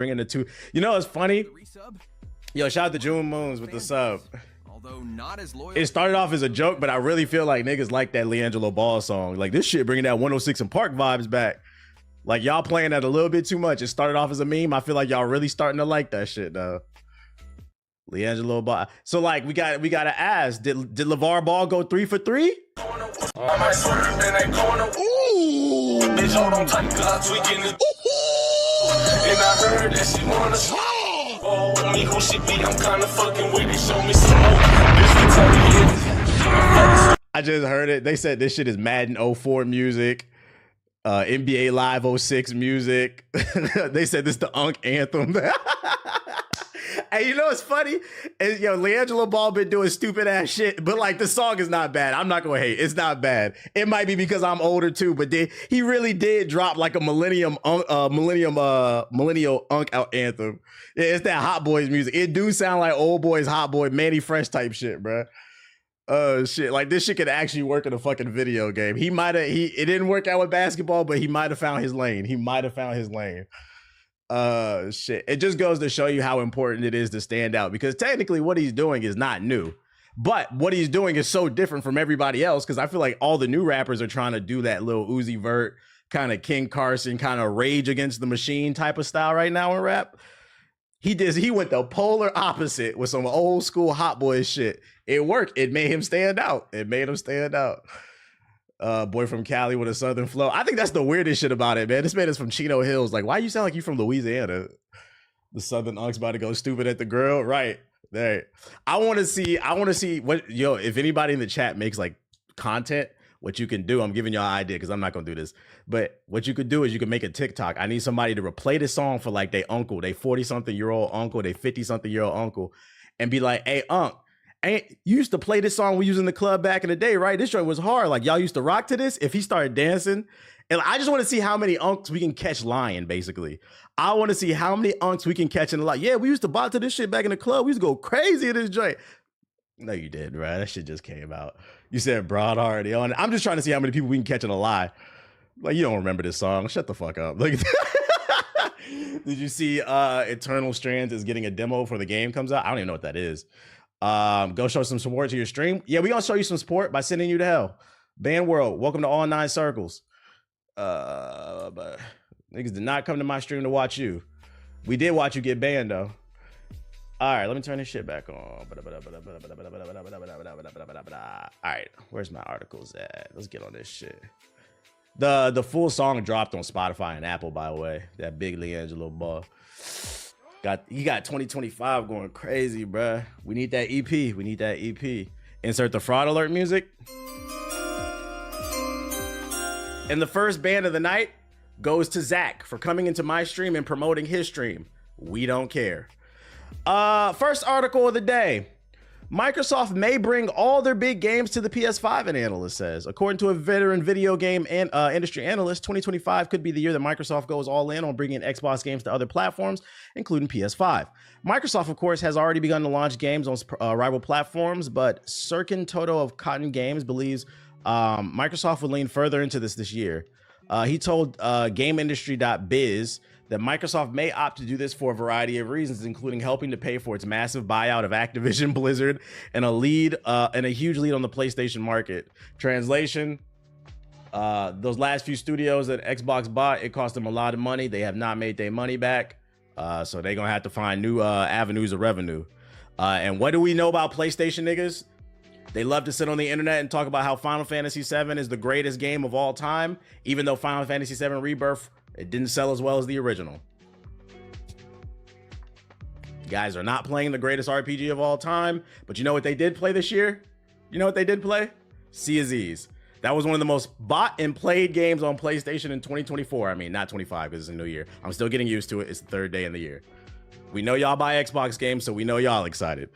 bringing the two. You know, it's funny. Yo, shout out to June Moons with the sub. Although not as loyal. It started off as a joke, but I really feel like niggas like that Liangelo Ball song. Like this shit bringing that 106 and Park vibes back. Like y'all playing that a little bit too much. It started off as a meme. I feel like y'all really starting to like that shit though. Liangelo Ball. So like we gotta ask, did LeVar Ball go 3 for 3? Ooh. Bitch, hold on tight, cause I tweaking it. And I heard that she wanna oh, me who she be, I'm kinda fucking with it. Show me some more. I just heard it. They said this shit is Madden 04 music, NBA Live 06 music. They said this the Unk anthem. Hey, you know what's funny? Is, yo, Liangelo Ball been doing stupid ass shit, but like the song is not bad. I'm not gonna hate. It's not bad. It might be because I'm older too, but he really did drop like a millennial Unk out anthem. Yeah, it's that Hot Boys music. It do sound like old boys, Hot Boy, Manny Fresh type shit, bro. Shit, like this shit could actually work in a fucking video game. It didn't work out with basketball, but he might have found his lane. Shit. It just goes to show you how important it is to stand out, because technically what he's doing is not new, but what he's doing is so different from everybody else. Because I feel like all the new rappers are trying to do that little Uzi Vert kind of King Carson kind of Rage Against the Machine type of style right now in rap. He went the polar opposite with some old school Hot Boys shit. It worked. It made him stand out. Boy from Cali with a southern flow. I think that's the weirdest shit about it, man. This man is from Chino Hills. Like, why you sound like you from Louisiana? The southern Unk's about to go stupid at the grill. Right. There. I want to see what, yo, if anybody in the chat makes like content, what you can do, I'm giving y'all an idea because I'm not going to do this. But what you could do is you can make a TikTok. I need somebody to replay this song for like they uncle, they 40-something-year-old uncle, they 50-something-year-old uncle, and be like, hey, Unc, you used to play this song we used in the club back in the day, right? This joint was hard. Like, y'all used to rock to this. If he started dancing, and I just want to see how many unks we can catch lying, basically. I want to see how many unks we can catch in the lie. Yeah, we used to bop to this shit back in the club. We used to go crazy at this joint. No, you did, right? That shit just came out. You said broad hard. I'm just trying to see how many people we can catch in a lie. Like, you don't remember this song. Shut the fuck up. Like, did you see Eternal Strands is getting a demo for the game comes out? I don't even know what that is. Go show some support to your stream. Yeah, we gonna show you some support by sending you to hell. Band World, welcome to all 9 circles. But niggas did not come to my stream to watch you. We did watch you get banned though. All right, let me turn this shit back on. All right, where's my articles at? Let's get on this shit. The full song dropped on Spotify and Apple, by the way. That big Liangelo Ball. He got 2025 going crazy, bruh. We need that EP. Insert the fraud alert music. And the first band of the night goes to Zach for coming into my stream and promoting his stream. We don't care. First article of the day. Microsoft may bring all their big games to the PS5, an analyst says. According to a veteran video game and industry analyst, 2025 could be the year that Microsoft goes all in on bringing Xbox games to other platforms, including PS5. Microsoft, of course, has already begun to launch games on rival platforms, but Sirkin Toto of Cotton Games believes Microsoft would lean further into this year. He told GameIndustry.biz that Microsoft may opt to do this for a variety of reasons, including helping to pay for its massive buyout of Activision Blizzard and a huge lead on the PlayStation market. Translation, those last few studios that Xbox bought, it cost them a lot of money. They have not made their money back. So they're going to have to find new avenues of revenue. And what do we know about PlayStation niggas? They love to sit on the internet and talk about how Final Fantasy VII is the greatest game of all time, even though Final Fantasy VII Rebirth, it didn't sell as well as the original. You guys are not playing the greatest RPG of all time, but you know what they did play this year? You know what they did play? Sea of Z's. That was one of the most bought and played games on PlayStation in 2024. I mean, not 25 because it's a new year. I'm still getting used to it. It's the 3rd day in the year. We know y'all buy Xbox games, so we know y'all excited.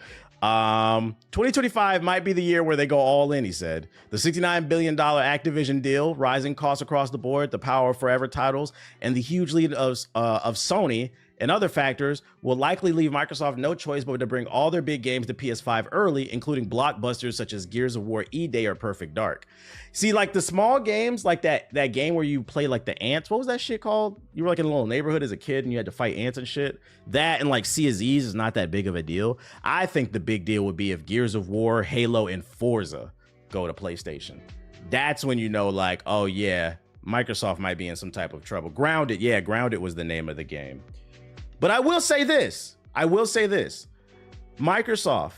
2025 might be the year where they go all in, he said. The $69 billion Activision deal, rising costs across the board, the power of forever titles, and the huge lead of Sony and other factors will likely leave Microsoft no choice but to bring all their big games to PS5 early, including blockbusters such as Gears of War E-Day or Perfect Dark. See, like the small games, like that game where you play like the ants. What was that shit called? You were like in a little neighborhood as a kid and you had to fight ants and shit. That and like Sea of Thieves is not that big of a deal. I think the big deal would be if Gears of War, Halo, and Forza go to PlayStation. That's when you know, like, oh yeah, Microsoft might be in some type of trouble. Grounded, yeah, Grounded was the name of the game. But I will say this. Microsoft,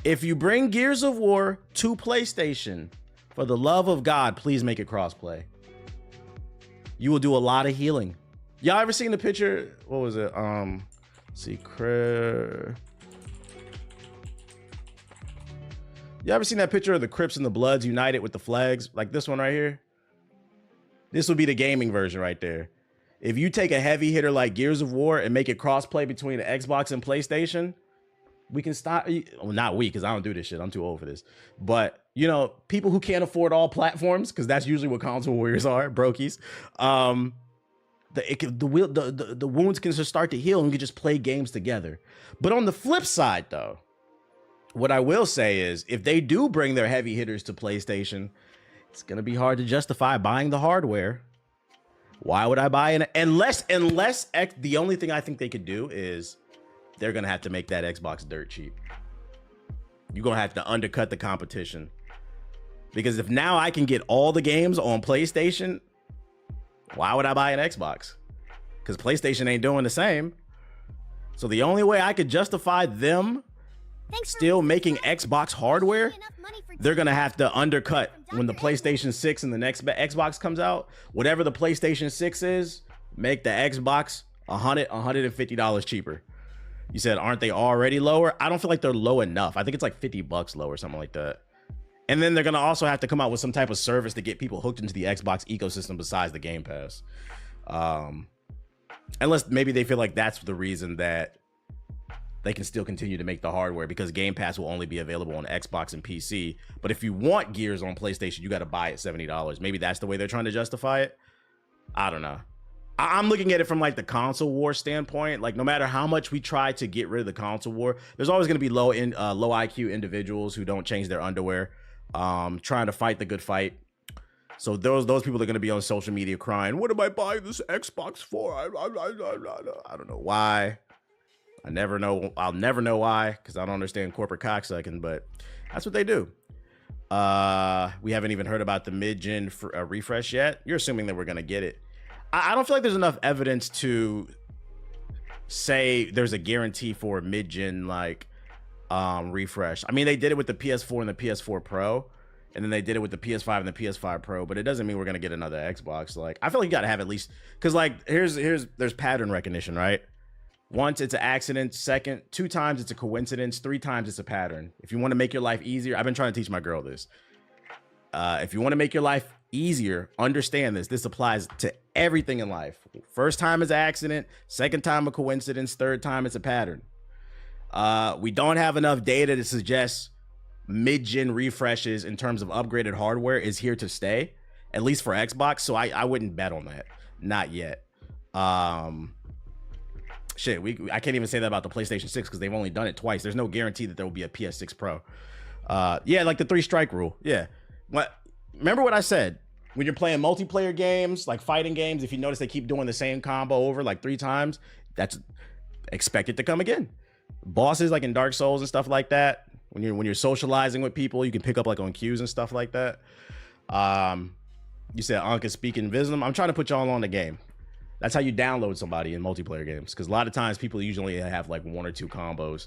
if you bring Gears of War to PlayStation, for the love of God, please make it crossplay. You will do a lot of healing. Y'all ever seen the picture? What was it? Secret. You ever seen that picture of the Crips and the Bloods united with the flags? Like this one right here? This would be the gaming version right there. If you take a heavy hitter like Gears of War and make it crossplay between the Xbox and PlayStation, we can stop. Well, not we, because I don't do this shit. I'm too old for this. But, you know, people who can't afford all platforms, because that's usually what console warriors are, brokies. The wounds can just start to heal and we can just play games together. But on the flip side, though, what I will say is if they do bring their heavy hitters to PlayStation, it's going to be hard to justify buying the hardware. Why would I buy it? Unless the only thing I think they could do is they're going to have to make that Xbox dirt cheap. You're going to have to undercut the competition. Because if now I can get all the games on PlayStation, why would I buy an Xbox? Because PlayStation ain't doing the same. So the only way I could justify them still making Xbox hardware, they're going to have to undercut when the PlayStation 6 and the next Xbox comes out. Whatever the PlayStation 6 is, make the Xbox $150 cheaper. You said, aren't they already lower? I don't feel like they're low enough. I think it's like $50 low or something like that. And then they're going to also have to come out with some type of service to get people hooked into the Xbox ecosystem besides the Game Pass. Unless maybe they feel like that's the reason that they can still continue to make the hardware, because Game Pass will only be available on Xbox and PC. But if you want Gears on PlayStation, you got to buy it $70. Maybe that's the way they're trying to justify it. I don't know. I'm looking at it from like the console war standpoint. Like no matter how much we try to get rid of the console war, there's always going to be low IQ individuals who don't change their underwear, trying to fight the good fight. So those people are going to be on social media crying, what am I buying this Xbox for? I don't know why. I'll never know why, because I don't understand corporate cocksucking, but that's what they do. We haven't even heard about the mid-gen refresh yet. You're assuming that we're going to get it. I don't feel like there's enough evidence to say there's a guarantee for a mid-gen like refresh. I mean, they did it with the PS4 and the PS4 Pro, and then they did it with the PS5 and the PS5 Pro, but it doesn't mean we're going to get another Xbox. Like, I feel like you got to have at least, because like there's pattern recognition, right? Once it's an accident, second, 2 times it's a coincidence, 3 times it's a pattern. If you want to make your life easier, I've been trying to teach my girl this. If you want to make your life easier, understand this. This applies to everything in life. First time is an accident, second time a coincidence, third time it's a pattern. We don't have enough data to suggest mid-gen refreshes in terms of upgraded hardware is here to stay, at least for Xbox. So I wouldn't bet on that. Not yet. Shit, I can't even say that about the PlayStation 6 because they've only done it twice. There's no guarantee that there will be a PS6 Pro. Yeah, like the 3 strike rule. Yeah. Remember what I said? When you're playing multiplayer games, like fighting games, if you notice they keep doing the same combo over like 3 times, that's expected to come again. Bosses like in Dark Souls and stuff like that, when you're socializing with people, you can pick up like on cues and stuff like that. You said Ankh is speaking Vism. I'm trying to put y'all on the game. That's how you download somebody in multiplayer games, because a lot of times people usually have like 1 or 2 combos.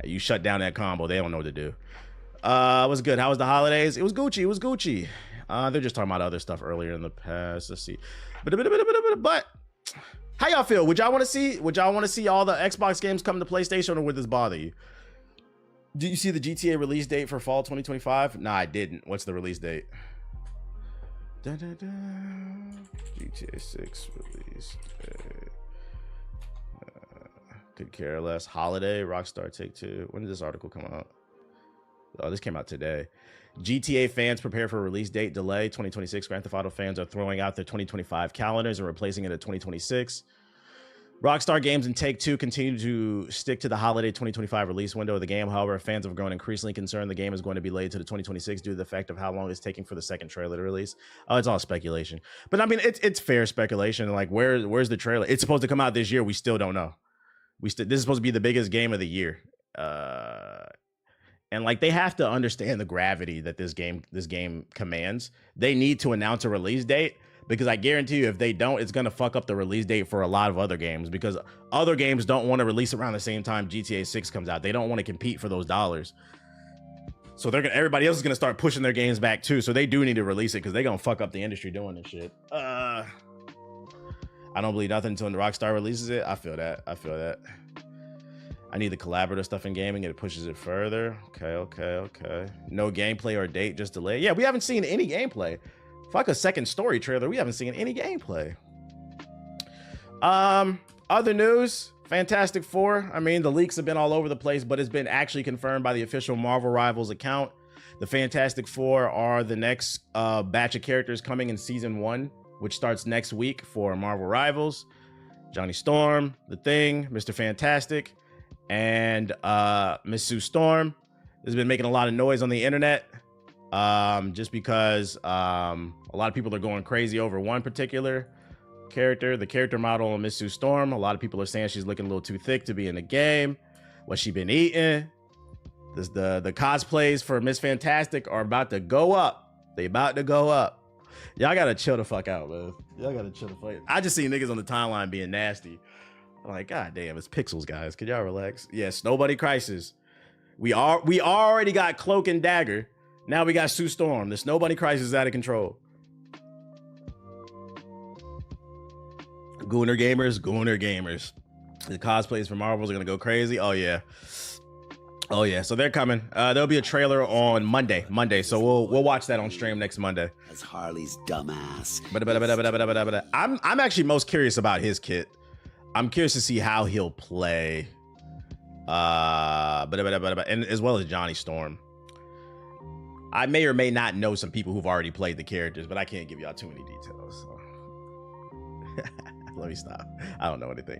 You shut down that combo, they don't know what to do. What's good? How was the holidays? It was Gucci. It was Gucci. They're just talking about other stuff earlier in the past. Let's see. But how y'all feel? Would y'all want to see all the Xbox games come to PlayStation, or would this bother you? Do you see the GTA release date for fall 2025? Nah, I didn't. What's the release date? GTA 6 release date. Could care less. Holiday, Rockstar Take-Two. When did this article come out? Oh, this came out today. GTA fans prepare for a release date delay. 2026. Grand Theft Auto fans are throwing out their 2025 calendars and replacing it at 2026. Rockstar Games and Take-Two continue to stick to the holiday 2025 release window of the game. However, fans have grown increasingly concerned the game is going to be delayed to the 2026 due to the fact of how long it's taking for the second trailer to release. Oh, it's all speculation. But I mean, it's fair speculation. Like, where's the trailer? It's supposed to come out this year. We still don't know. This is supposed to be the biggest game of the year. And like, they have to understand the gravity that this game commands. They need to announce a release date. Because I guarantee you, if they don't, it's going to fuck up the release date for a lot of other games. Because other games don't want to release around the same time GTA 6 comes out. They don't want to compete for those dollars. So everybody else is going to start pushing their games back too. So they do need to release it because they're going to fuck up the industry doing this shit. I don't believe nothing until Rockstar releases it. I feel that. I need the collaborative stuff in gaming and it pushes it further. Okay. No gameplay or date, just delay. Yeah, we haven't seen any gameplay. Fuck a second story trailer. We haven't seen any gameplay. Other news, Fantastic Four. I mean, the leaks have been all over the place, but it's been actually confirmed by the official Marvel Rivals account. The Fantastic Four are the next batch of characters coming in season 1, which starts next week for Marvel Rivals. Johnny Storm, The Thing, Mr. Fantastic, and Miss Sue Storm. Has been making a lot of noise on the internet. Just because a lot of people are going crazy over one particular character, the character model on Miss Sue Storm. A lot of people are saying she's looking a little too thick to be in the game. What's she been eating? The cosplays for Miss Fantastic are about to go up. They about to go up. Y'all gotta chill the fuck out, man. Y'all gotta chill the fuck out. I just see niggas on the timeline being nasty. I'm like, God damn, it's pixels, guys. Can y'all relax? Yes, Nobody Crisis. We already got Cloak and Dagger. Now we got Sue Storm. This Nobody Crisis is out of control. Gooner gamers. The cosplays for Marvels are gonna go crazy. Oh yeah. So they're coming. There'll be a trailer on Monday. So we'll watch that on stream next Monday. As Harley's dumbass. I'm actually most curious about his kit. I'm curious to see how he'll play. And as well as Johnny Storm. I may or may not know some people who've already played the characters, but I can't give y'all too many details. So. Let me stop. I don't know anything.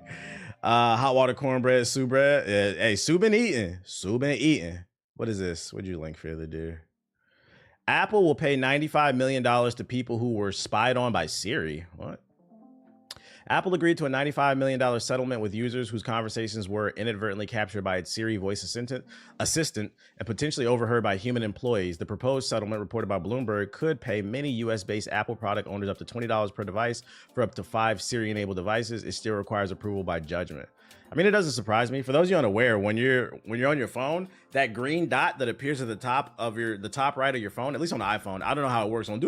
Hot water cornbread, Sue bread. Hey, Sue been eating. What is this? What'd you link for the dude? Apple will pay $95 million to people who were spied on by Siri. What? Apple agreed to a $95 million settlement with users whose conversations were inadvertently captured by its Siri voice assistant and potentially overheard by human employees. The proposed settlement, reported by Bloomberg, could pay many US-based Apple product owners up to $20 per device for up to 5 Siri-enabled devices. It still requires approval by judgment. I mean, it doesn't surprise me. For those of you unaware, when you're on your phone, that green dot that appears at the top of the top right of your phone, at least on the iPhone, I don't know how it works on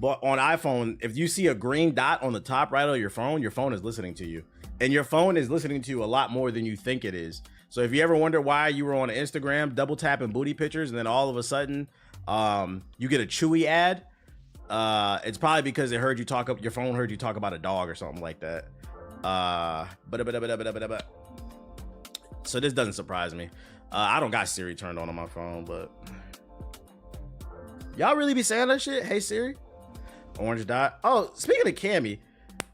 but on iPhone, if you see a green dot on the top right of your phone is listening to you. And your phone is listening to you a lot more than you think it is. So if you ever wonder why you were on Instagram double tapping booty pictures and then all of a sudden you get a Chewy ad, it's probably because your phone heard you talk about a dog or something like that. So this doesn't surprise me. I don't got Siri turned on my phone, but y'all really be saying that shit? Hey Siri. Orange dot. Oh, speaking of Cammy,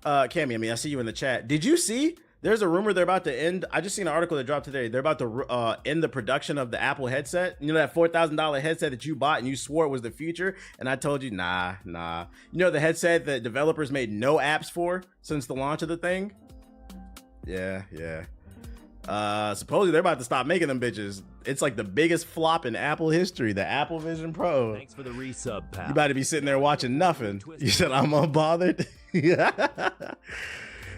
I see you in the chat. Did you see? There's a rumor they're about to end. I just seen an article that dropped today. They're about to end the production of the Apple headset. You know that $4,000 headset that you bought and you swore it was the future? And I told you, nah. You know the headset that developers made no apps for since the launch of the thing? Yeah. Supposedly they're about to stop making them bitches. It's like the biggest flop in Apple history, the Apple Vision Pro. Thanks for the resub, pal. You about to be sitting there watching nothing. You said I'm unbothered.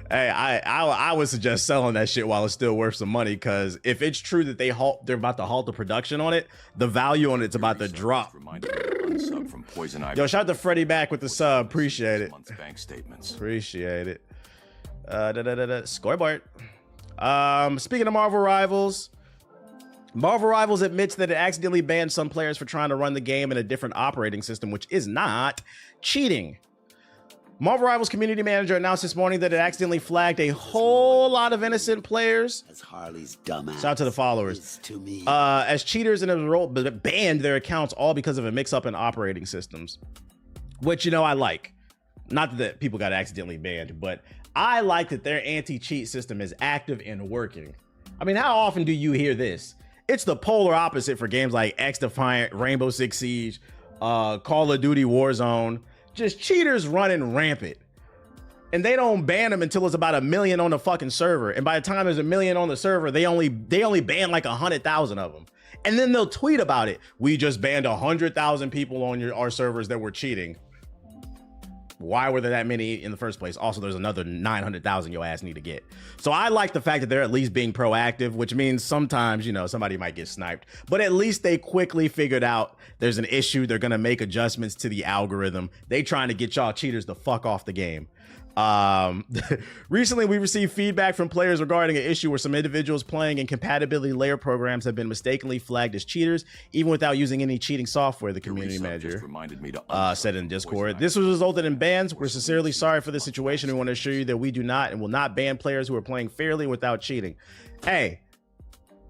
Hey, I would suggest selling that shit while it's still worth some money, because if it's true that they're about to halt the production on it, the value on it's about to drop. Yo, shout out to Freddie back with the sub. Appreciate it. Appreciate it. Scoreboard. Speaking of Marvel Rivals admits that it accidentally banned some players for trying to run the game in a different operating system, which is not cheating. Marvel Rivals community manager announced this morning that it accidentally flagged a whole lot of innocent players. As Harley's dumbass. Shout out to the followers. To me. As cheaters and banned their accounts all because of a mix-up in operating systems, which, you know, I like. Not that people got accidentally banned, but I like that their anti-cheat system is active and working. I mean, how often do you hear this? It's the polar opposite for games like X Defiant, Rainbow Six Siege, Call of Duty Warzone. Just cheaters running rampant. And they don't ban them until it's about 1 million on the fucking server. And by the time there's 1 million on the server, they only ban like 100,000 of them. And then they'll tweet about it. We just banned 100,000 people on our servers that were cheating. Why were there that many in the first place? Also, there's another 900,000 your ass need to get. So I like the fact that they're at least being proactive, which means sometimes, you know, somebody might get sniped, but at least they quickly figured out there's an issue. They're going to make adjustments to the algorithm. They trying to get y'all cheaters the fuck off the game. Recently, we received feedback from players regarding an issue where some individuals playing in compatibility layer programs have been mistakenly flagged as cheaters, even without using any cheating software, the community manager said in Discord. This was resulted in bans. We're sincerely sorry for this situation. We want to assure you that we do not and will not ban players who are playing fairly without cheating. Hey,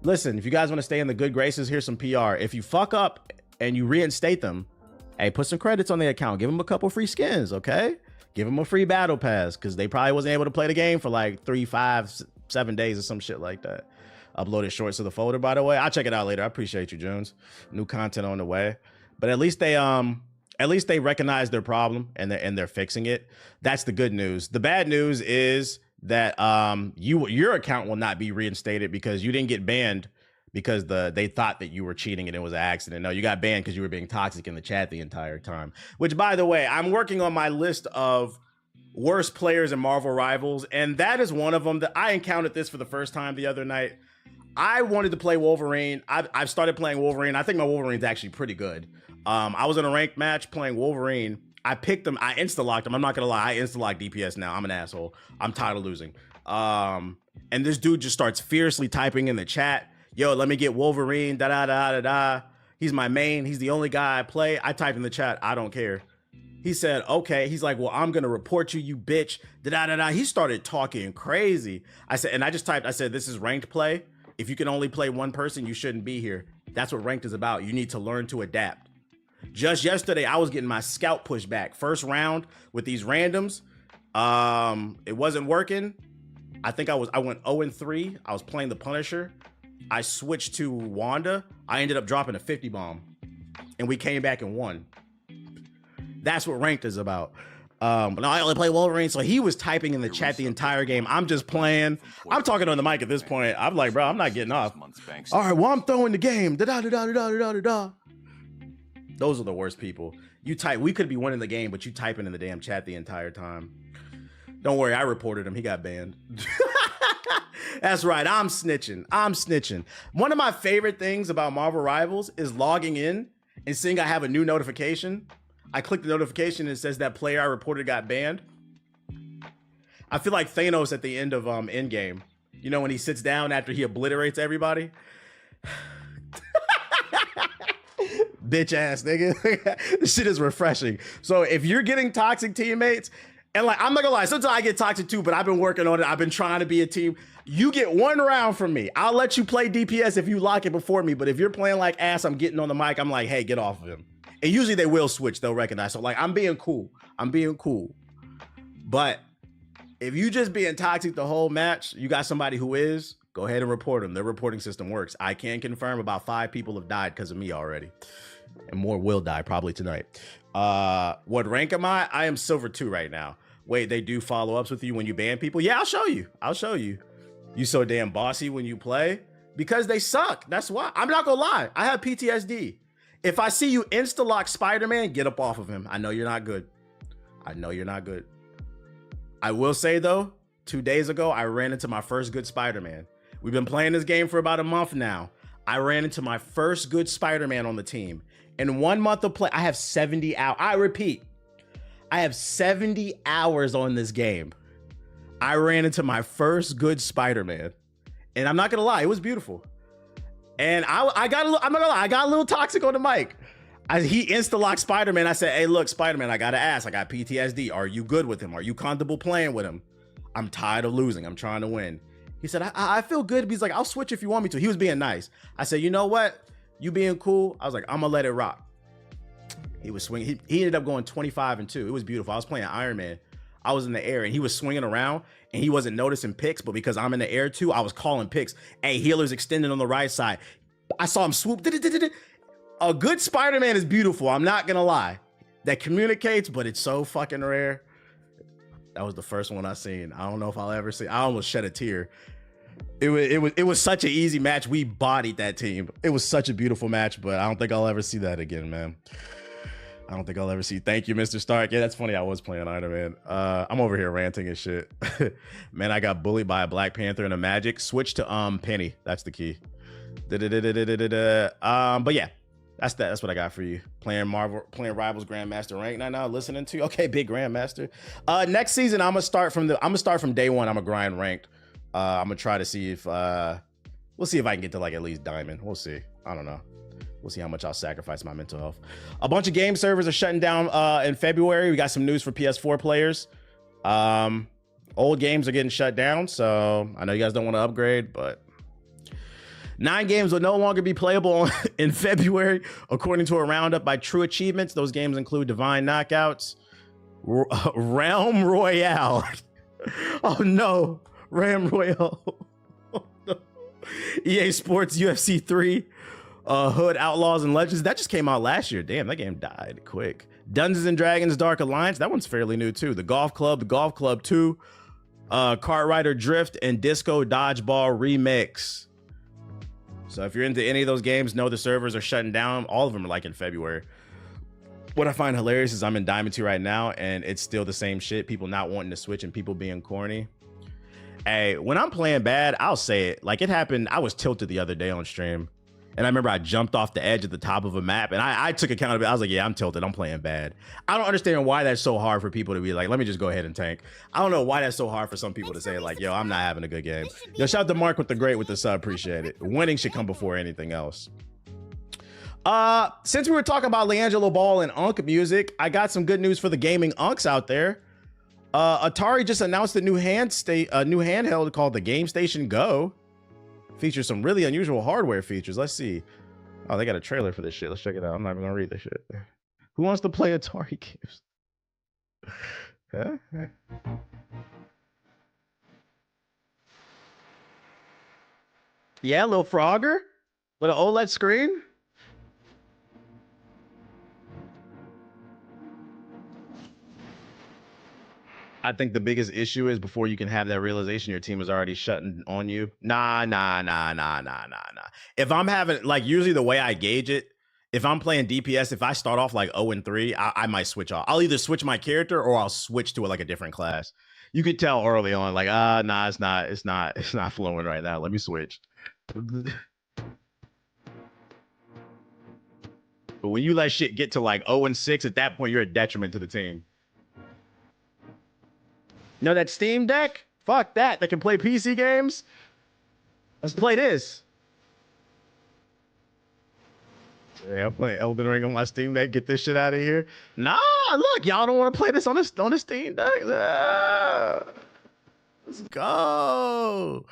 listen, if you guys want to stay in the good graces, here's some PR. If you fuck up and you reinstate them, hey, put some credits on their account. Give them a couple free skins, okay? Give them a free battle pass because they probably wasn't able to play the game for like 3, 5, 7 days or some shit like that. Uploaded shorts to the folder, by the way. I'll check it out later. I appreciate you, Jones. New content on the way. But at least they recognize their problem and they're fixing it. That's the good news. The bad news is that your account will not be reinstated because you didn't get banned because they thought that you were cheating and it was an accident. No, you got banned because you were being toxic in the chat the entire time. Which, by the way, I'm working on my list of worst players in Marvel Rivals, and that is one of them. That I encountered this for the first time the other night. I wanted to play Wolverine. I've started playing Wolverine. I think my Wolverine's actually pretty good. I was in a ranked match playing Wolverine. I picked him. I insta-locked him. I'm not gonna lie. I insta-locked DPS now. I'm an asshole. I'm tired of losing. And this dude just starts fiercely typing in the chat. Yo, let me get Wolverine, da-da-da-da-da. He's my main. He's the only guy I play. I type in the chat, I don't care. He said, okay. He's like, well, I'm going to report you, you bitch, da-da-da-da. He started talking crazy. I said, and I just typed, I said, this is ranked play. If you can only play one person, you shouldn't be here. That's what ranked is about. You need to learn to adapt. Just yesterday, I was getting my scout pushed back. First round with these randoms. It wasn't working. I think I went 0-3. I was playing the Punisher. I switched to Wanda. I ended up dropping a 50 bomb and we came back and won. That's what ranked is about. But I only play Wolverine. So he was typing in the chat the entire game. I'm just playing. I'm talking on the mic at this point. I'm like, bro, I'm not getting off. All right, well, I'm throwing the game. Da-da-da-da-da-da-da-da. Those are the worst people. You type, we could be winning the game, but you typing in the damn chat the entire time. Don't worry, I reported him. He got banned. That's right. I'm snitching. One of my favorite things about Marvel Rivals is logging in and seeing I have a new notification. I click the notification and it says that player I reported got banned. I feel like Thanos at the end of Endgame. You know, when he sits down after he obliterates everybody. Bitch ass nigga. This shit is refreshing. So if you're getting toxic teammates, and like, I'm not gonna lie, sometimes I get toxic too, but I've been working on it. I've been trying to be a team. You get one round from me. I'll let you play DPS if you lock it before me. But if you're playing like ass, I'm getting on the mic. I'm like, hey, get off of him. And usually they will switch. They'll recognize. So like, I'm being cool. But if you just being toxic the whole match, you got somebody who is, go ahead and report them. Their reporting system works. I can confirm about 5 people have died because of me already. And more will die probably tonight. What rank am I? I am silver 2 right now. Wait, they do follow-ups with you when you ban people? Yeah, I'll show you. You so damn bossy when you play? Because they suck. That's why. I'm not gonna lie. I have PTSD. If I see you insta-lock Spider-Man, get up off of him. I know you're not good. I will say though, 2 days ago, I ran into my first good Spider-Man. We've been playing this game for about a month now. I ran into my first good Spider-Man on the team. In 1 month of play, I have 70 hours. I repeat, I have 70 hours on this game. I ran into my first good Spider-Man. And I'm not gonna lie, it was beautiful. And I'm not gonna lie, I got a little toxic on the mic. He insta-locked Spider-Man. I said, hey, look, Spider-Man, I gotta ask, I got PTSD. Are you good with him? Are you comfortable playing with him? I'm tired of losing. I'm trying to win. He said, I feel good. He's like, I'll switch if you want me to. He was being nice. I said, you know what? You being cool. I was like, I'm gonna let it rock. He was swinging. He ended up going 25-2. It was beautiful. I was playing Iron Man. I was in the air and he was swinging around and he wasn't noticing picks, but because I'm in the air too, I was calling picks. Hey, healer's extended on the right side. I saw him swoop. A good Spider-Man is beautiful. I'm not gonna lie. That communicates, but it's so fucking rare. That was the first one I seen. I don't know if I'll ever see. I almost shed a tear. It was such an easy match. We bodied that team. It was such a beautiful match, but I don't think I'll ever see that again, man. I don't think I'll ever see. Thank you, Mr. Stark. Yeah, that's funny. I was playing Iron Man. I'm over here ranting and shit. Man, I got bullied by a Black Panther and a Magic. Switch to Penny. That's the key. But yeah, that's what I got for you. Playing Rivals Grandmaster rank now. Listening to okay, big Grandmaster. Next season I'm gonna start from day one. I'm gonna grind ranked. I'm gonna try to see if we'll see if I can get to like at least diamond. We'll see. I don't know. We'll see how much I'll sacrifice my mental health. A bunch of game servers are shutting down in February. We got some news for PS4 players. Old games are getting shut down, so I know you guys don't want to upgrade, but 9 games will no longer be playable in February, according to a roundup by True Achievements. Those games include Divine Knockouts, Realm Royale. Oh no, Ram Royale. Oh, no. EA Sports UFC 3, Hood Outlaws and Legends. That just came out last year. Damn, that game died quick. Dungeons and Dragons Dark Alliance. That one's fairly new too. The Golf Club 2, Kart Rider Drift, and Disco Dodgeball Remix. So if you're into any of those games, know the servers are shutting down. All of them are like in February. What I find hilarious is I'm in Diamond 2 right now and it's still the same shit. People not wanting to switch and people being corny. Hey, when I'm playing bad, I'll say it. Like it happened. I was tilted the other day on stream. And I remember I jumped off the edge at the top of a map and I took accountability. I was like, yeah, I'm tilted. I'm playing bad. I don't understand why that's so hard for people to be like, let me just go ahead and tank. I don't know why that's so hard for some people to say like, yo, I'm not having a good game. Yo, shout out to Mark with the great with the sub. Appreciate it. Winning should come before anything else. Since we were talking about Liangelo Ball and Unk music, I got some good news for the gaming Unks out there. Atari just announced a new handheld called the Game Station Go. Features some really unusual hardware features. Let's see. Oh, they got a trailer for this shit. Let's check it out. I'm not even gonna read this shit. Who wants to play Atari games? Huh? Yeah, little Frogger with an OLED screen. I think the biggest issue is before you can have that realization, your team is already shutting on you. Nah. If I'm having, like, usually the way I gauge it, if I'm playing DPS, if I start off like 0-3, I might switch off. I'll either switch my character or I'll switch to like a different class. You could tell early on, like, nah, it's not flowing right now. Let me switch. But when you let shit get to like 0-6, at that point, you're a detriment to the team. You know that Steam Deck? Fuck that. That can play PC games? Let's play this. Yeah, I'm playing Elden Ring on my Steam Deck. Get this shit out of here. Nah, look, y'all don't want to play this on the Steam Deck. Let's go.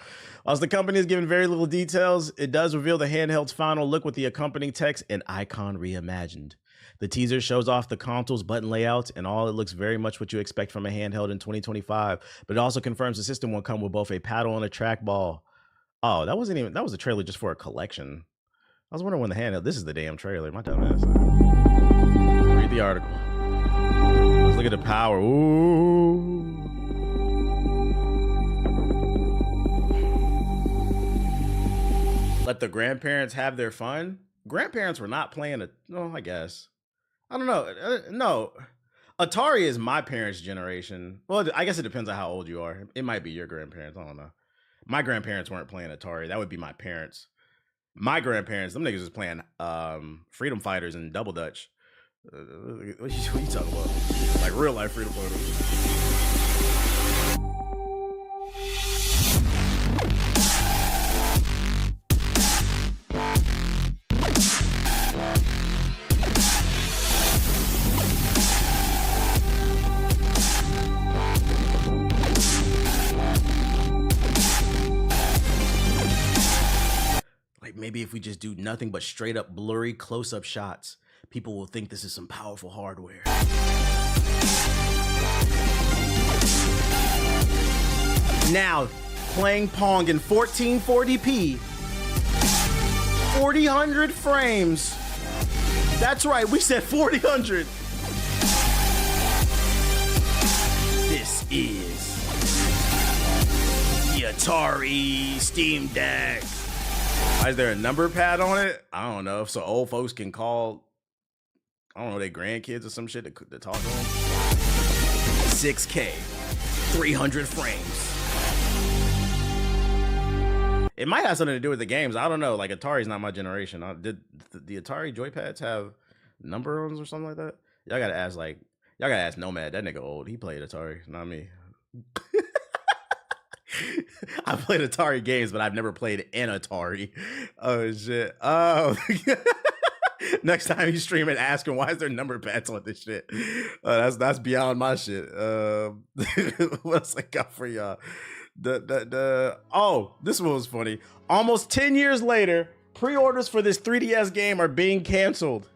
Whilst the company is giving very little details, it does reveal the handheld's final look with the accompanying text and icon reimagined. The teaser shows off the console's button layouts and all. It looks very much what you expect from a handheld in 2025, but it also confirms the system will come with both a paddle and a trackball. Oh, that was a trailer just for a collection. I was wondering when the handheld, this is the damn trailer. My dumb ass. Read the article. Let's look at the power. Ooh. Let the grandparents have their fun. Grandparents were not playing I guess. I don't know. No, Atari is my parents' generation. Well, I guess it depends on how old you are. It might be your grandparents. I don't know. My grandparents weren't playing Atari. That would be my parents. My grandparents, them niggas was playing Freedom Fighters and Double Dutch. What you talking about? Like real life Freedom Fighters. Maybe if we just do nothing but straight up blurry close-up shots, people will think this is some powerful hardware. Now, playing Pong in 1440p, 4000 frames. That's right, we said 4000. This is the Atari Steam Deck. Why is there a number pad on it? I don't know. So old folks can call, I don't know, their grandkids or some shit to talk to them. 6K, 300 frames. It might have something to do with the games. I don't know. Like, Atari's not my generation. Did the Atari joypads have numbers or something like that? Y'all gotta ask Nomad. That nigga old. He played Atari, not me. I played Atari games, but I've never played an Atari. Oh shit. Oh. Next time you stream it, ask him why is there number pads on this shit. That's beyond my shit. What else I got for y'all? Oh, this one was funny. Almost 10 years later, pre-orders for this 3DS game are being canceled.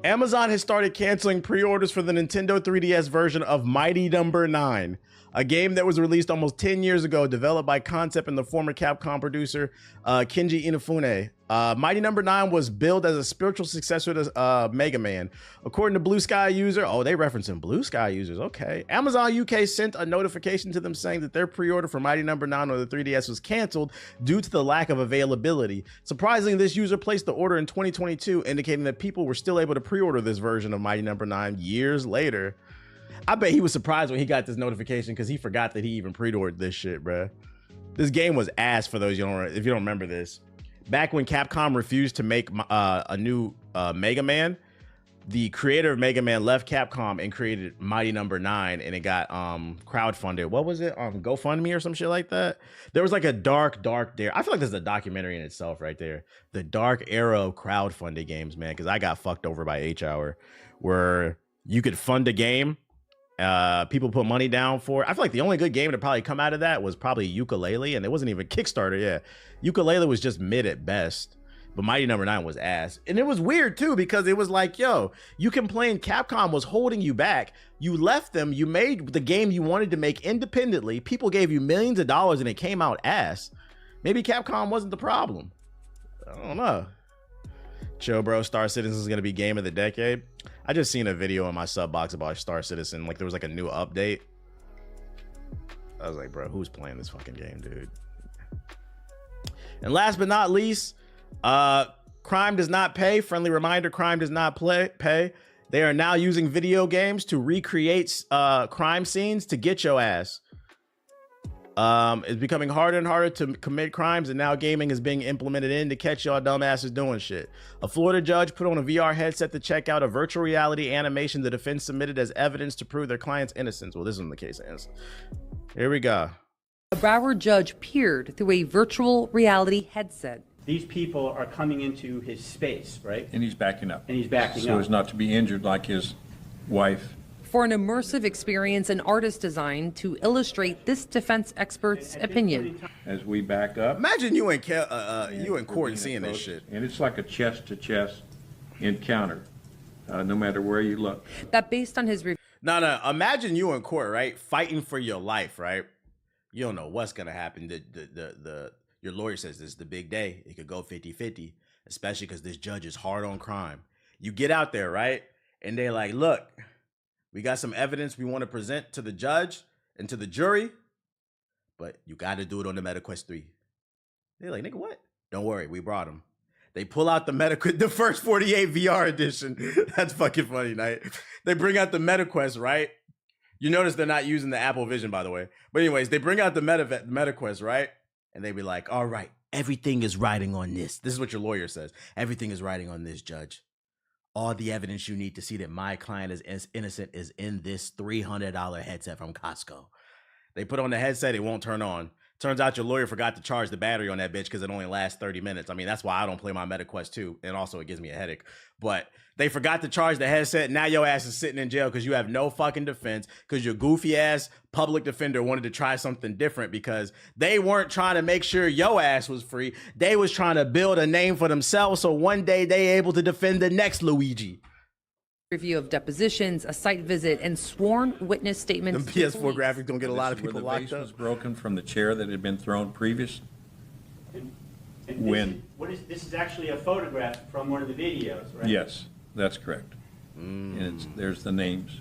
Amazon has started canceling pre-orders for the Nintendo 3DS version of Mighty Number 9, a game that was released almost 10 years ago, developed by Concept and the former Capcom producer Kenji Inafune. Mighty Number 9 was billed as a spiritual successor to Mega Man. According to Blue Sky user, oh, they referencing Blue Sky users, okay. Amazon UK sent a notification to them saying that their pre-order for Mighty Number 9 on the 3DS was canceled due to the lack of availability. Surprisingly, this user placed the order in 2022, indicating that people were still able to pre-order this version of Mighty Number 9 years later. I bet he was surprised when he got this notification because he forgot that he even pre-ordered this shit, bruh. This game was ass for those if you don't remember this. Back when Capcom refused to make a new Mega Man, the creator of Mega Man left Capcom and created Mighty Number 9, and it got crowdfunded. What was it? GoFundMe or some shit like that? There was like a dark there. I feel like this is a documentary in itself right there. The dark era of crowdfunded games, man, because I got fucked over by H-Hour, where you could fund a game. People put money down for it. I feel like the only good game to probably come out of that was probably Yooka-Laylee, and it wasn't even Kickstarter. Yeah, Yooka-Laylee was just mid at best, but Mighty Number 9 was ass. And it was weird too, because it was like, yo, you complained Capcom was holding you back. You left them, you made the game you wanted to make independently. People gave you millions of dollars and it came out ass. Maybe Capcom wasn't the problem. I don't know. Chill, bro. Star Citizen is gonna be game of the decade. I just seen a video in my sub box about Star Citizen. Like, there was like a new update. I was like, bro, who's playing this fucking game, dude? And last but not least, crime does not pay. Friendly reminder, crime does not pay. They are now using video games to recreate crime scenes to get your ass. It's becoming harder and harder to commit crimes, and now gaming is being implemented in to catch y'all dumbasses doing shit. A Florida judge put on a VR headset to check out a virtual reality animation the defense submitted as evidence to prove their client's innocence. Well, this isn't the case of innocence. Here we go. A Broward judge peered through a virtual reality headset. These people are coming into his space, right? And he's backing up. And he's backing up. So as not to be injured like his wife. For an immersive experience, an artist designed to illustrate this defense expert's opinion. As we back up. Imagine you in court and seeing this shit. And it's like a chest-to-chest encounter, no matter where you look. That based on his review. No. Imagine you in court, right? Fighting for your life, right? You don't know what's gonna happen. Your lawyer says this is the big day. It could go 50-50, especially because this judge is hard on crime. You get out there, right? And they're like, look, we got some evidence we want to present to the judge and to the jury, but you got to do it on the MetaQuest 3. They're like, nigga, what? Don't worry, we brought them. They pull out the first 48 VR edition. That's fucking funny, Night. They bring out the MetaQuest, right? You notice they're not using the Apple Vision, by the way. But anyways, they bring out the MetaQuest, right? And they be like, all right, everything is riding on this. This is what your lawyer says. Everything is riding on this, judge. All the evidence you need to see that my client is innocent is in this $300 headset from Costco. They put on the headset, it won't turn on. Turns out your lawyer forgot to charge the battery on that bitch because it only lasts 30 minutes. I mean, that's why I don't play my MetaQuest 2. And also, it gives me a headache. But they forgot to charge the headset. Now your ass is sitting in jail because you have no fucking defense because your goofy ass public defender wanted to try something different because they weren't trying to make sure your ass was free. They was trying to build a name for themselves so one day they able to defend the next Luigi. review of depositions, a site visit, and sworn witness The statements. to PS4 police. graphics don't get a lot of This is people where the locked vase was up. broken from the chair that had been thrown previous? And When? This is actually a photograph from one of the videos, right? Yes, that's correct. And there's the names.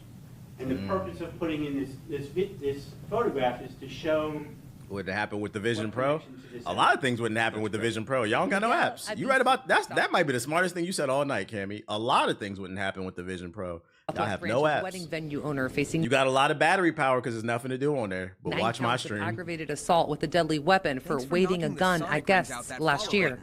And the purpose of putting in this photograph is to show. Would it happen with the Vision What Pro? connection to this A lot of things wouldn't happen with the Vision Pro. Y'all don't got no apps. You right about that might be the smartest thing you said all night, Cammy. A lot of things wouldn't happen with the Vision Pro. Y'all have no Branch's apps. Wedding venue owner facing You got a lot of battery power because there's nothing to do on there. But 9 watch my counts of stream. aggravated assault with a deadly weapon for Thanks for waving a knocking the gun Sonic at rings guests out that last follow year.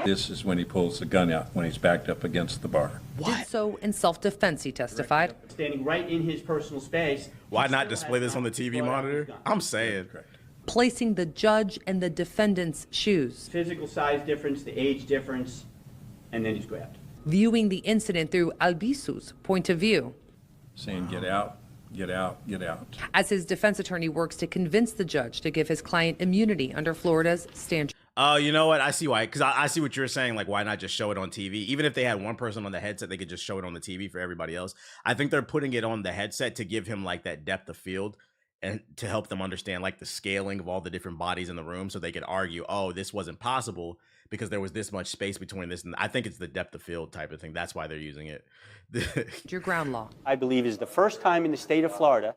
This is when he pulls the gun out, when he's backed up against the bar. Did so in self-defense, he testified. Standing right in his personal space. Why he not still display has this on the not TV brought out his monitor? gun. I'm saying. Placing the judge in the defendant's shoes, Physical size difference, the age difference, and then he's grabbed. viewing the incident through Albisu's point of view, Saying, get out, get out, get out. as his defense attorney works to convince the judge to give his client immunity under Florida's stand. Oh, you know what? I see why. Because I see what you're saying. Like, why not just show it on TV? Even if they had one person on the headset, they could just show it on the TV for everybody else. I think they're putting it on the headset to give him like that depth of field and to help them understand like the scaling of all the different bodies in the room, so they could argue, oh, this wasn't possible because there was this much space between this. And I think it's the depth of field type of thing. That's why they're using it. Your ground law. I believe is the first time in the state of Florida,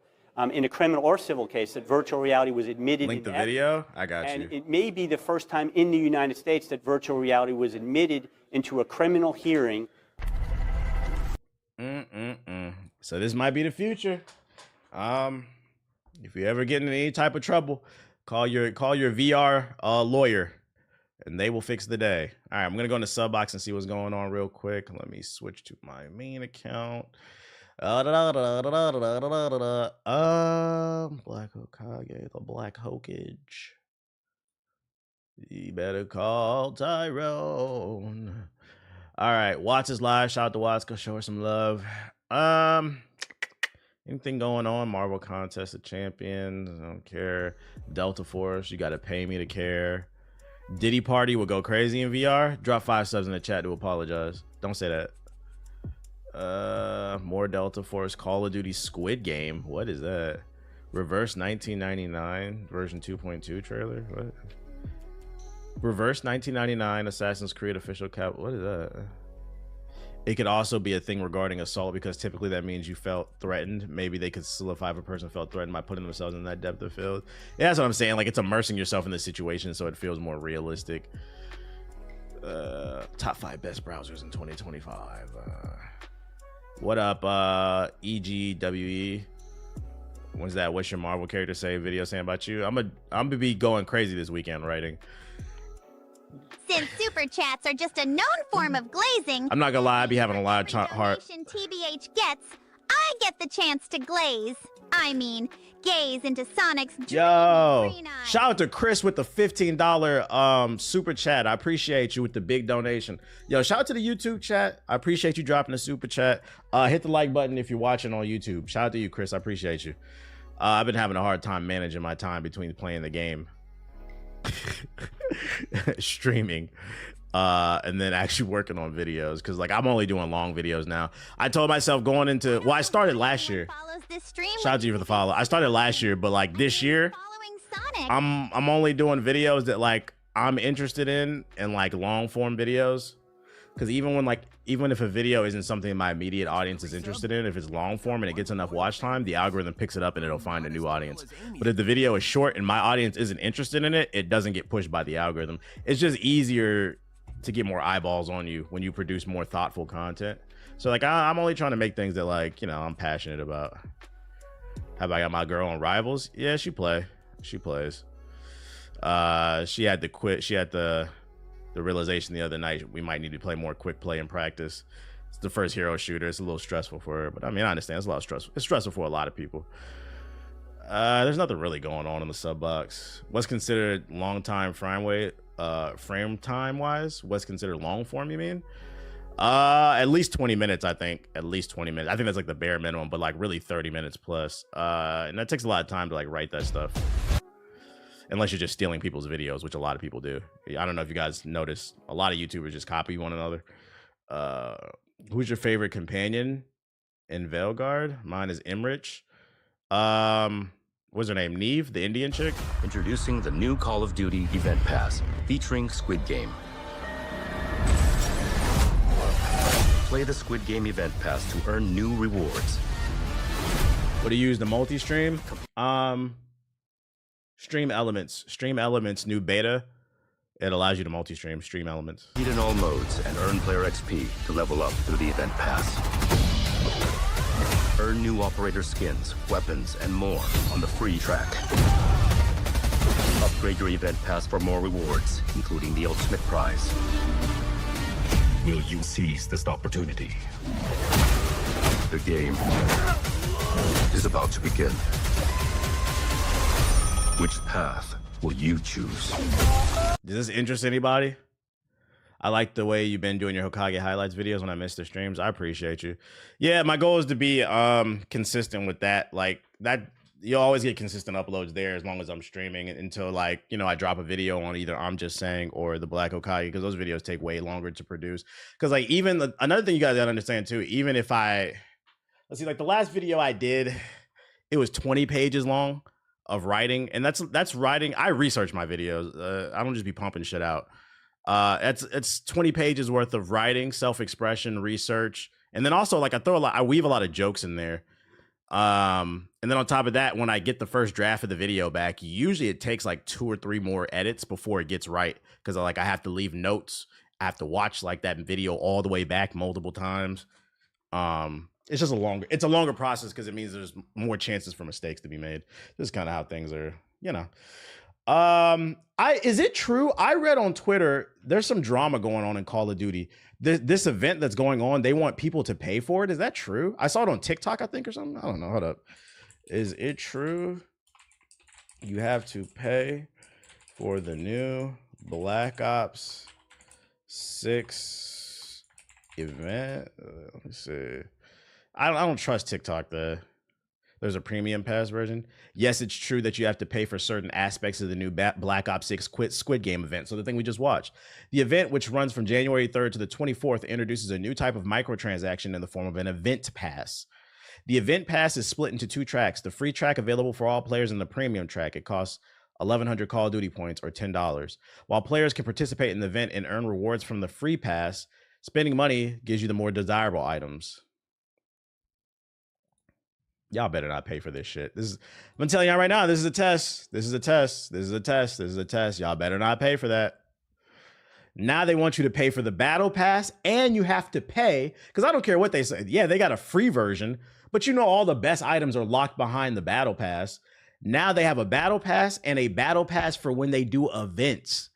in a criminal or civil case, that virtual reality was admitted. Link the in evidence. video. I got And you. it may be the first time in the United States that virtual reality was admitted into a criminal hearing. So this might be the future. If you ever get in any type of trouble, call your VR lawyer, and they will fix the day. All right, I'm gonna go into Subbox and see what's going on real quick. Let me switch to my main account. Black Hokage, the Black Hokage. You better call Tyrone. All right, Watts is live. Shout out to Watts. Go show her some love. Anything going on? Marvel Contest of Champions. I don't care. Delta Force. You got to pay me to care. Diddy Party will go crazy in VR. Drop 5 subs in the chat to apologize. Don't say that. More Delta Force. Call of Duty Squid Game. What is that? Reverse 1999 version 2.2 trailer. What? Reverse 1999 Assassin's Creed official cap. What is that? It could also be a thing regarding assault, because typically that means you felt threatened. Maybe they could solidify if a person felt threatened by putting themselves in that depth of field. Yeah, that's what I'm saying. Like, it's immersing yourself in the situation so it feels more realistic. Top 5 best browsers in 2025. What up, EGWE? When's that? What's your Marvel character say? Video saying about you? I'm gonna be going crazy this weekend writing. Since super chats are just a known form of glazing, I'm not gonna lie, I be having a lot of heart. donation TBH gets, I get the chance to glaze. I mean, gaze into Sonic's Yo, green eyes. shout out to Chris with the $15 super chat. I appreciate you with the big donation. Yo, shout out to the YouTube chat. I appreciate you dropping the super chat. Hit the like button if you're watching on YouTube. Shout out to you, Chris. I appreciate you. I've been having a hard time managing my time between playing the game, streaming, and then actually working on videos, because like I'm only doing long videos now. I told myself going into, well, I started last year. Follows this stream. Shout out to you for the follow. I started last year, but like this year, Following Sonic. I'm only doing videos that like I'm interested in, and like long form videos. Because even if a video isn't something my immediate audience is interested in, if it's long form and it gets enough watch time, the algorithm picks it up and it'll find a new audience. But if the video is short and my audience isn't interested in it, it doesn't get pushed by the algorithm. It's just easier to get more eyeballs on you when you produce more thoughtful content. So like I'm only trying to make things that like, you know, I'm passionate about. Have I got my girl on Rivals? Yeah, she plays. She had to quit. She had the realization the other night we might need to play more quick play in practice. It's the first hero shooter. It's a little stressful for her, but I mean, I understand. It's a lot of stressful. It's stressful for a lot of people. There's nothing really going on in the sub box. What's considered long time frame time wise? What's considered long form, you mean? At least 20 minutes, I think. At least 20 minutes. I think that's like the bare minimum, but like really 30 minutes plus. And that takes a lot of time to like write that stuff. Unless you're just stealing people's videos, which a lot of people do. I don't know if you guys notice, a lot of YouTubers just copy one another. Who's your favorite companion? in Veilguard. Mine is Emrich. What's her name? Neve, the Indian chick? Introducing the new Call of Duty Event Pass, featuring Squid Game. Play the Squid Game Event Pass to earn new rewards. What do you use, the multi-stream? Stream Elements. Stream Elements new beta. It allows you to multi-stream Stream Elements. Compete in all modes and earn player XP to level up through the Event Pass. Earn new operator skins, weapons, and more on the free track. Upgrade your Event Pass for more rewards, including the ultimate prize. Will you seize this opportunity? The game is about to begin. Which path will you choose? Does this interest anybody? I like the way you've been doing your Hokage highlights videos when I miss the streams. I appreciate you. Yeah, my goal is to be consistent with that. Like that, you'll always get consistent uploads there as long as I'm streaming until, like, you know, I drop a video on either I'm Just Saying or the Black Hokage, because those videos take way longer to produce. Because like even another thing you guys gotta understand too, even if let's see, like the last video I did, it was 20 pages long of writing, and that's writing. I research my videos. I don't just be pumping shit out. It's 20 pages worth of writing, self-expression, research, and then also like I weave a lot of jokes in there. And then on top of that, when I get the first draft of the video back, usually it takes like 2 or 3 more edits before it gets right, because I have to leave notes. I have to watch like that video all the way back multiple times. It's just a longer process, because it means there's more chances for mistakes to be made. This is kind of how things are, you know. Is it true? I read on Twitter there's some drama going on in Call of Duty. This event that's going on, they want people to pay for it. Is that true? I saw it on TikTok, I think, or something. I don't know. Hold up. Is it true? You have to pay for the new Black Ops 6 event. Let me see. I don't trust TikTok. There's a premium pass version. Yes, it's true that you have to pay for certain aspects of the new Black Ops 6 Squid Game event. So the thing we just watched. The event, which runs from January 3rd to the 24th, introduces a new type of microtransaction in the form of an event pass. The event pass is split into 2 tracks. The free track available for all players and the premium track. It costs 1,100 Call of Duty points, or $10. While players can participate in the event and earn rewards from the free pass, spending money gives you the more desirable items. Y'all better not pay for this shit. I'm telling y'all right now, this is a test. This is a test. This is a test. This is a test. Y'all better not pay for that. Now they want you to pay for the battle pass, and you have to pay, because I don't care what they say. Yeah, they got a free version, but you know all the best items are locked behind the battle pass. Now they have a battle pass and a battle pass for when they do events.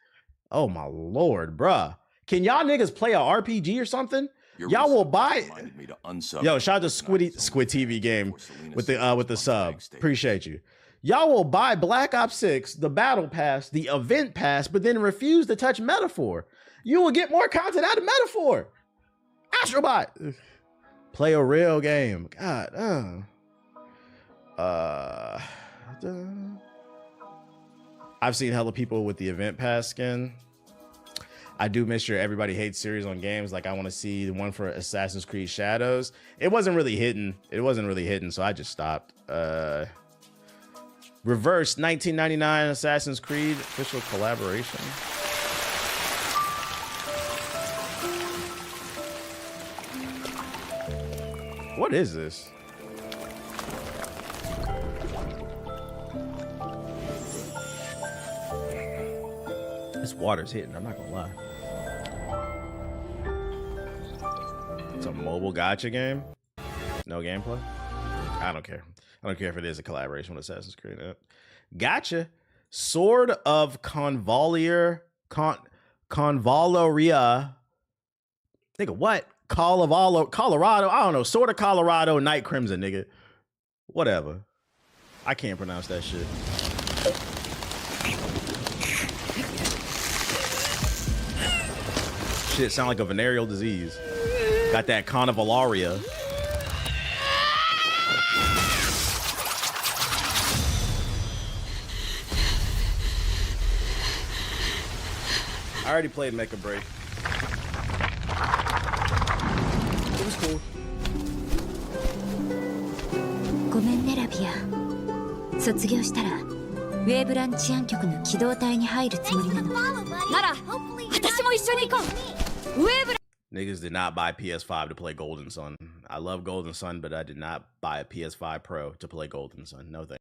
Oh my Lord, bruh. Can y'all niggas play a RPG or something? Y'all will buy. Yo, shout out to Squid TV game with the sub. Appreciate you. Y'all will buy Black Ops 6, the battle pass, the event pass, but then refuse to touch Metaphor. You will get more content out of Metaphor. Astrobot. Play a real game. God. I've seen hella people with the event pass skin. I do miss your Everybody Hates series on games. Like, I want to see the one for Assassin's Creed Shadows. It wasn't really hidden. So I just stopped. Reverse 1999 Assassin's Creed official collaboration. What is this? This water's hitting, I'm not gonna lie. It's a mobile gacha game. No gameplay. I don't care. I don't care if it is a collaboration with Assassin's Creed. Gotcha. Sword of Convaleria. Nigga, what? Colorado. I don't know. Sword of Colorado, Night Crimson, nigga. Whatever. I can't pronounce that shit. Shit sound like a venereal disease. Got that Convaleria. I already played Mecha Break. It was cool. 卒業したらウェーブラン治安局の機動隊に入るつもりなの。なら私も一緒に行こう。ウェーブラン Niggas did not buy PS5 to play Golden Sun. I love Golden Sun, but I did not buy a PS5 Pro to play Golden Sun. No thanks.